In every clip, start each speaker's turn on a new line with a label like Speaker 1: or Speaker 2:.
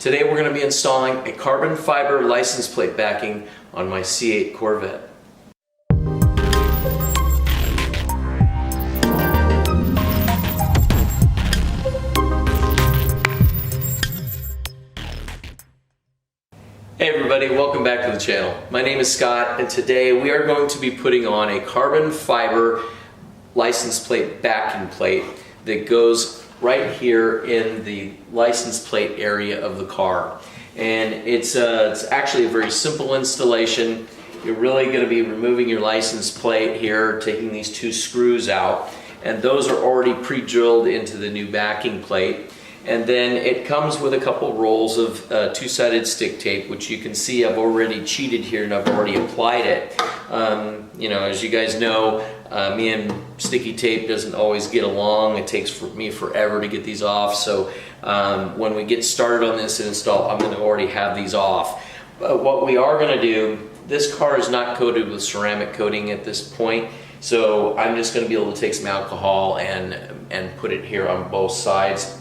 Speaker 1: Today we're going to be installing a carbon fiber license plate backing on my C8 Corvette. Hey everybody, welcome back to the channel. My name is Scott and today we are going to be putting on a carbon fiber license plate backing plate that goes right here in the license plate area of the car. And it's actually a very simple installation. You're really going to be removing your license plate here, taking these two screws out, and those are already pre-drilled into the new backing plate. And then it comes with a couple rolls of two-sided stick tape, which you can see I've already cheated here and I've already applied it. You know, as you guys know, me and sticky tape doesn't always get along. It takes me forever to get these off. So when we get started on this install, I'm going to already have these off. But what we are going to do, this car is not coated with ceramic coating at this point. So I'm just going to be able to take some alcohol and put it here on both sides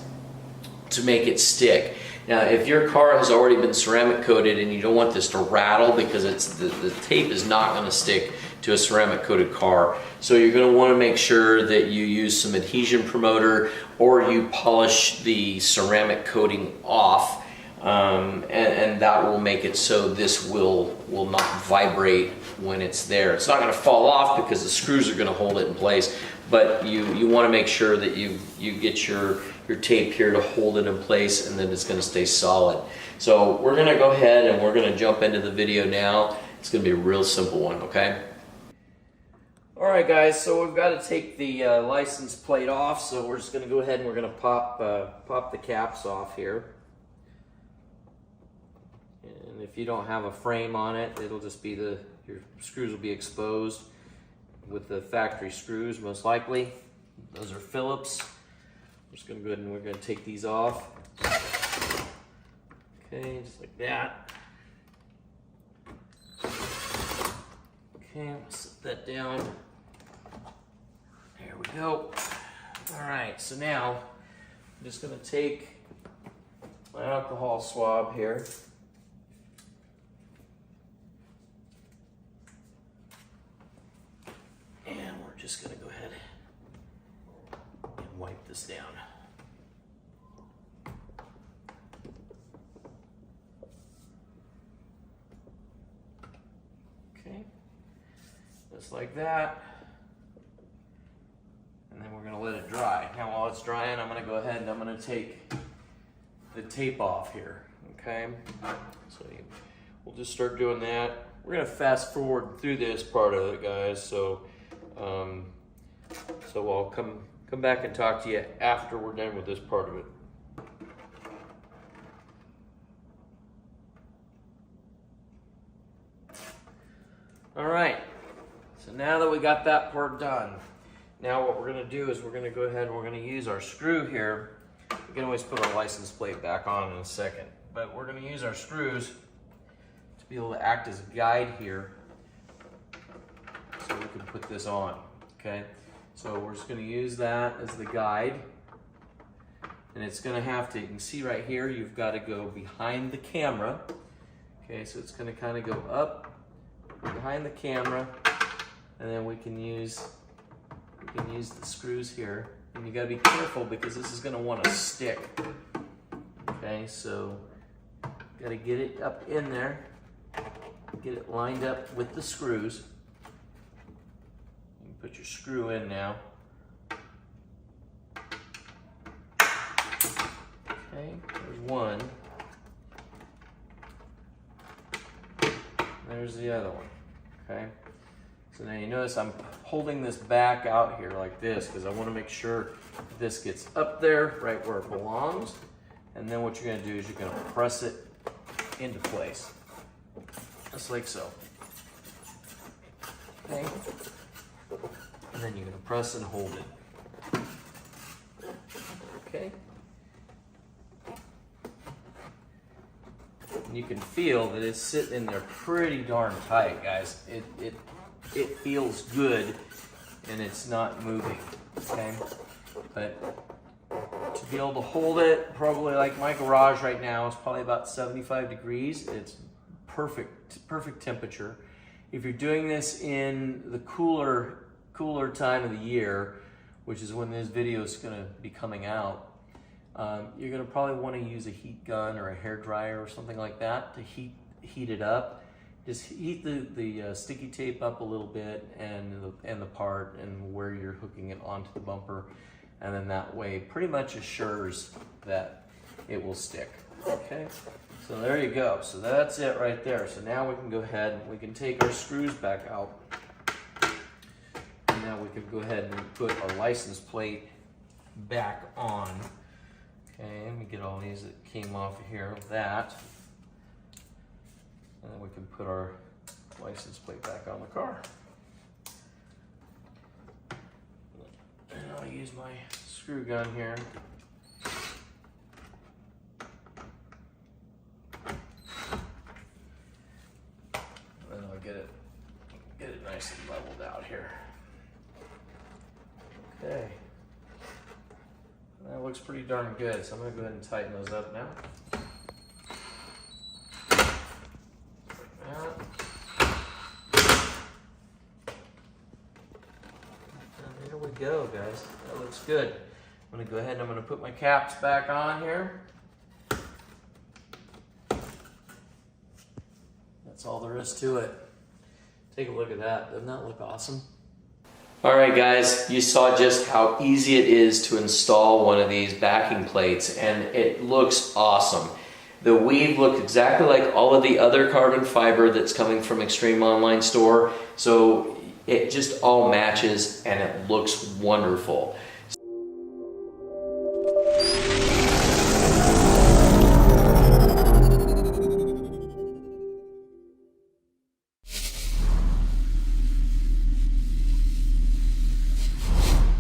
Speaker 1: to make it stick. Now, if your car has already been ceramic coated and you don't want this to rattle because the tape is not going to stick to a ceramic coated car, so you're going to want to make sure that you use some adhesion promoter or you polish the ceramic coating off, and that will make it so this will not vibrate when it's there. It's not going to fall off because the screws are going to hold it in place, but you want to make sure that you get your tape here to hold it in place, and then it's going to stay solid. So we're going to go ahead and we're going to jump into the video now. It's going to be a real simple one, okay? Alright guys, so we've got to take the license plate off, so we're just going to go ahead and we're going to pop the caps off here. And if you don't have a frame on it, it'll just be your screws will be exposed with the factory screws, most likely. Those are Phillips. We're just going to go ahead and we're going to take these off. Okay, just like that. Okay, we'll set that down. There we go. Alright, so now I'm just going to take my alcohol swab here. And we're just going to go ahead and wipe this down. Okay, just like that. And then we're going to let it dry. Now while it's drying, I'm going to go ahead and I'm going to take the tape off here. Okay, so we'll just start doing that. We're going to fast forward through this part of it, guys. So I'll come back and talk to you after we're done with this part of it. All right, so now that we got that part done, now what we're going to do is we're going to go ahead and we're going to use our screw here. We can always put our license plate back on in a second, but we're going to use our screws to be able to act as a guide here so we can put this on. Okay, so we're just going to use that as the guide, and it's going to have to, you can see right here, you've got to go behind the camera. Okay, so it's going to kind of go up behind the camera, and then we can use the screws here, and you got to be careful because this is going to want to stick. Okay, so got to get it up in there, get it lined up with the screws. Put your screw in now. Okay, there's one. There's the other one. Okay, so now you notice I'm holding this back out here like this because I want to make sure this gets up there right where it belongs. And then what you're going to do is you're going to press it into place, just like so. Okay. And then you're going to press and hold it. Okay. And you can feel that it's sitting in there pretty darn tight, guys. It feels good and it's not moving. Okay. But to be able to hold it. Probably like my garage right now is probably about 75 degrees. It's perfect temperature. If you're doing this in the cooler time of the year, which is when this video is going to be coming out, you're going to probably want to use a heat gun or a hair dryer or something like that to heat it up. Just heat the sticky tape up a little bit and the part and where you're hooking it onto the bumper, and then that way pretty much assures that it will stick. Okay, so there you go. So that's it right there. So now we can go ahead and we can take our screws back out. And now we can go ahead and put our license plate back on. Okay, let me get all these that came off of here, that. And then we can put our license plate back on the car. And I'll use my screw gun here. And I'll get it nice and leveled out here. Okay. That looks pretty darn good, so I'm going to go ahead and tighten those up now. There we go, guys. That looks good. I'm going to go ahead and I'm going to put my caps back on here. That's all there is to it. Take a look at that. Doesn't that look awesome? Alright guys, you saw just how easy it is to install one of these backing plates, and it looks awesome. The weave looks exactly like all of the other carbon fiber that's coming from Extreme Online Store, so it just all matches and it looks wonderful.